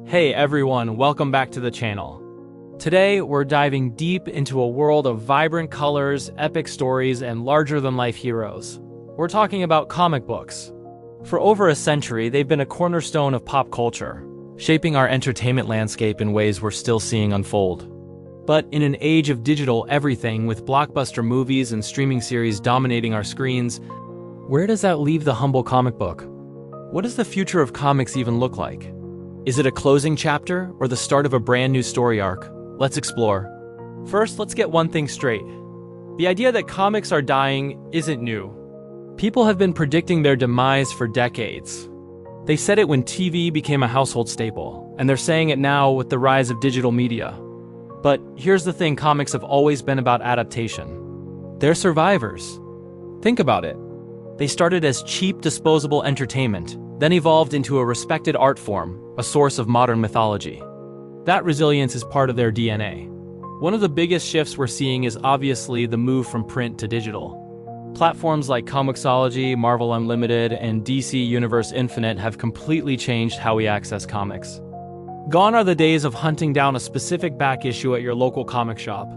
Hey everyone, welcome back to the channel. Today, we're diving deep into a world of vibrant colors, epic stories, and larger-than-life heroes. We're talking about comic books. For over a century, they've been a cornerstone of pop culture, shaping our entertainment landscape in ways we're still seeing unfold. But in an age of digital everything, with blockbuster movies and streaming series dominating our screens, where does that leave the humble comic book? What does the future of comics even look like? Is it a closing chapter or the start of a brand new story arc? Let's explore. First, let's get one thing straight. The idea that comics are dying isn't new. People have been predicting their demise for decades. They said it when TV became a household staple, and they're saying it now with the rise of digital media. But here's the thing, comics have always been about adaptation. They're survivors. Think about it. They started as cheap, disposable entertainment, then evolved into a respected art form, a source of modern mythology. That resilience is part of their DNA. One of the biggest shifts we're seeing is obviously the move from print to digital. Platforms like Comixology, Marvel Unlimited, and DC Universe Infinite have completely changed how we access comics. Gone are the days of hunting down a specific back issue at your local comic shop.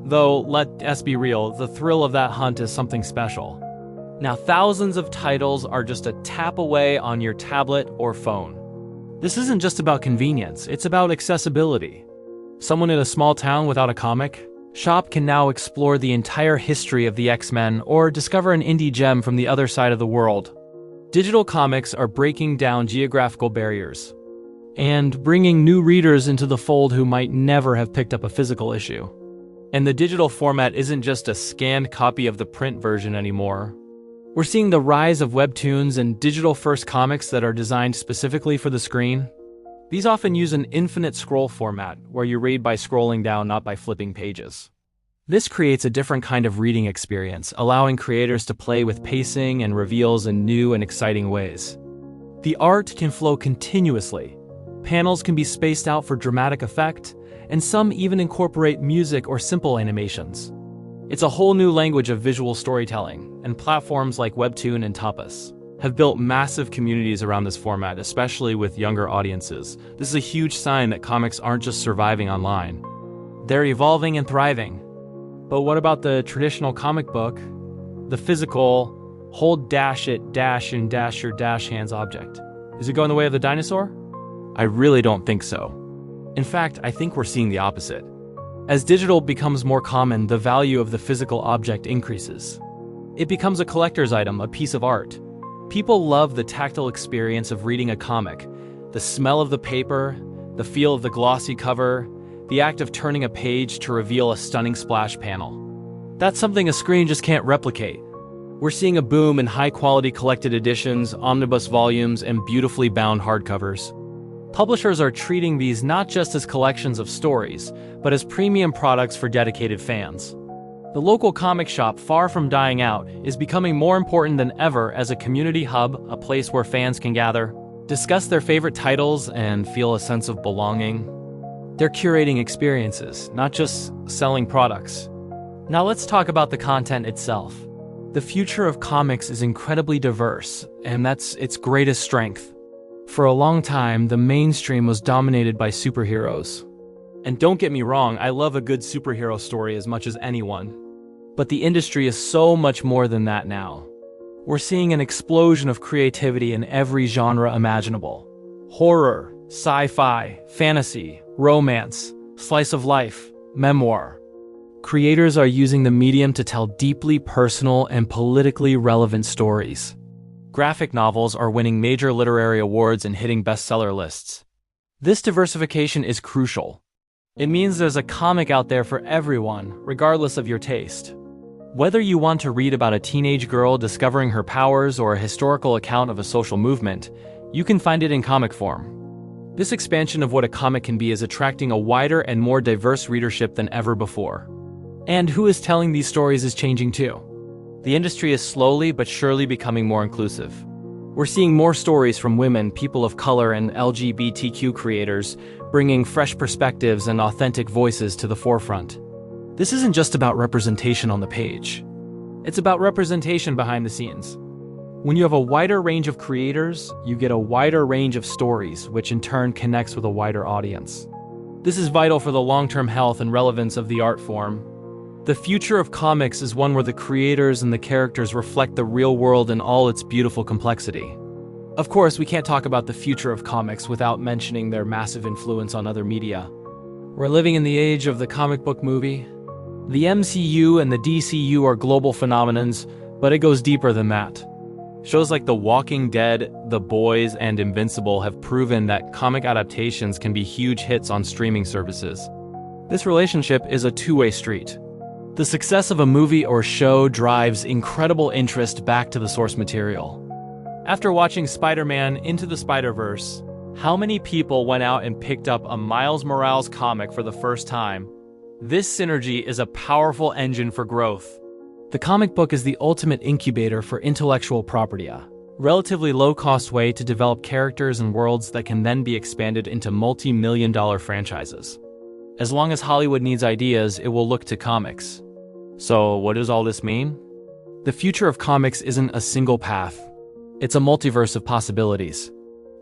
Though, let's be real, the thrill of that hunt is something special. Now, thousands of titles are just a tap away on your tablet or phone. This isn't just about convenience, it's about accessibility. Someone in a small town without a comic shop can now explore the entire history of the X-Men or discover an indie gem from the other side of the world. Digital comics are breaking down geographical barriers and bringing new readers into the fold who might never have picked up a physical issue. And the digital format isn't just a scanned copy of the print version anymore. We're seeing the rise of webtoons and digital-first comics that are designed specifically for the screen. These often use an infinite scroll format, where you read by scrolling down, not by flipping pages. This creates a different kind of reading experience, allowing creators to play with pacing and reveals in new and exciting ways. The art can flow continuously. Panels can be spaced out for dramatic effect, and some even incorporate music or simple animations. It's a whole new language of visual storytelling, and platforms like Webtoon and Tapas have built massive communities around this format, especially with younger audiences. This is a huge sign that comics aren't just surviving online. They're evolving and thriving. But what about the traditional comic book? The physical, hold dash it, dash and dash your dash hands object. Is it going the way of the dinosaur? I really don't think so. In fact, I think we're seeing the opposite. As digital becomes more common, the value of the physical object increases. It becomes a collector's item, a piece of art. People love the tactile experience of reading a comic, the smell of the paper, the feel of the glossy cover, the act of turning a page to reveal a stunning splash panel. That's something a screen just can't replicate. We're seeing a boom in high-quality collected editions, omnibus volumes, and beautifully bound hardcovers. Publishers are treating these not just as collections of stories, but as premium products for dedicated fans. The local comic shop, far from dying out, is becoming more important than ever as a community hub, a place where fans can gather, discuss their favorite titles, and feel a sense of belonging. They're curating experiences, not just selling products. Now let's talk about the content itself. The future of comics is incredibly diverse, and that's its greatest strength. For a long time, the mainstream was dominated by superheroes. And don't get me wrong, I love a good superhero story as much as anyone. But the industry is so much more than that now. We're seeing an explosion of creativity in every genre imaginable. Horror, sci-fi, fantasy, romance, slice of life, memoir. Creators are using the medium to tell deeply personal and politically relevant stories. Graphic novels are winning major literary awards and hitting bestseller lists. This diversification is crucial. It means there's a comic out there for everyone, regardless of your taste. Whether you want to read about a teenage girl discovering her powers or a historical account of a social movement, you can find it in comic form. This expansion of what a comic can be is attracting a wider and more diverse readership than ever before. And who is telling these stories is changing too. The industry is slowly but surely becoming more inclusive. We're seeing more stories from women, people of color, and LGBTQ creators, bringing fresh perspectives and authentic voices to the forefront. This isn't just about representation on the page. It's about representation behind the scenes. When you have a wider range of creators, you get a wider range of stories, which in turn connects with a wider audience. This is vital for the long-term health and relevance of the art form. The future of comics is one where the creators and the characters reflect the real world in all its beautiful complexity. Of course, we can't talk about the future of comics without mentioning their massive influence on other media. We're living in the age of the comic book movie. The MCU and the DCU are global phenomenons, but it goes deeper than that. Shows like The Walking Dead, The Boys, and Invincible have proven that comic adaptations can be huge hits on streaming services. This relationship is a two-way street. The success of a movie or show drives incredible interest back to the source material. After watching Spider-Man Into the Spider-Verse, how many people went out and picked up a Miles Morales comic for the first time? This synergy is a powerful engine for growth. The comic book is the ultimate incubator for intellectual property, a relatively low-cost way to develop characters and worlds that can then be expanded into multi-million-dollar franchises. As long as Hollywood needs ideas, it will look to comics. So, what does all this mean? The future of comics isn't a single path. It's a multiverse of possibilities.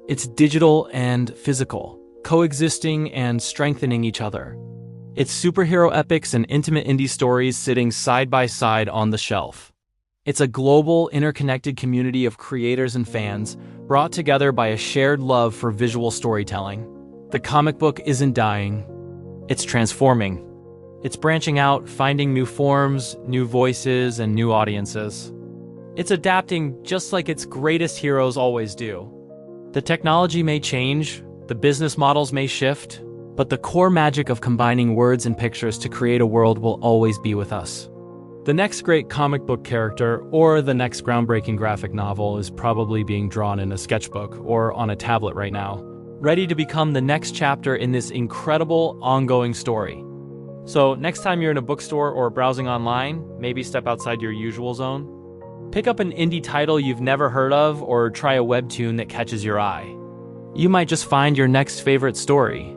It's digital and physical, coexisting and strengthening each other. It's superhero epics and intimate indie stories sitting side by side on the shelf. It's a global, interconnected community of creators and fans, brought together by a shared love for visual storytelling. The comic book isn't dying. It's transforming. It's branching out, finding new forms, new voices, and new audiences. It's adapting just like its greatest heroes always do. The technology may change, the business models may shift, but the core magic of combining words and pictures to create a world will always be with us. The next great comic book character or the next groundbreaking graphic novel is probably being drawn in a sketchbook or on a tablet right now, ready to become the next chapter in this incredible, ongoing story. So next time you're in a bookstore or browsing online, maybe step outside your usual zone. Pick up an indie title you've never heard of or try a webtoon that catches your eye. You might just find your next favorite story.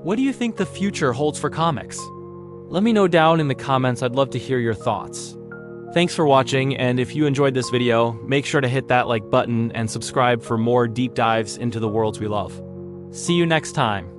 What do you think the future holds for comics? Let me know down in the comments. I'd love to hear your thoughts. Thanks for watching, and if you enjoyed this video, make sure to hit that like button and subscribe for more deep dives into the worlds we love. See you next time.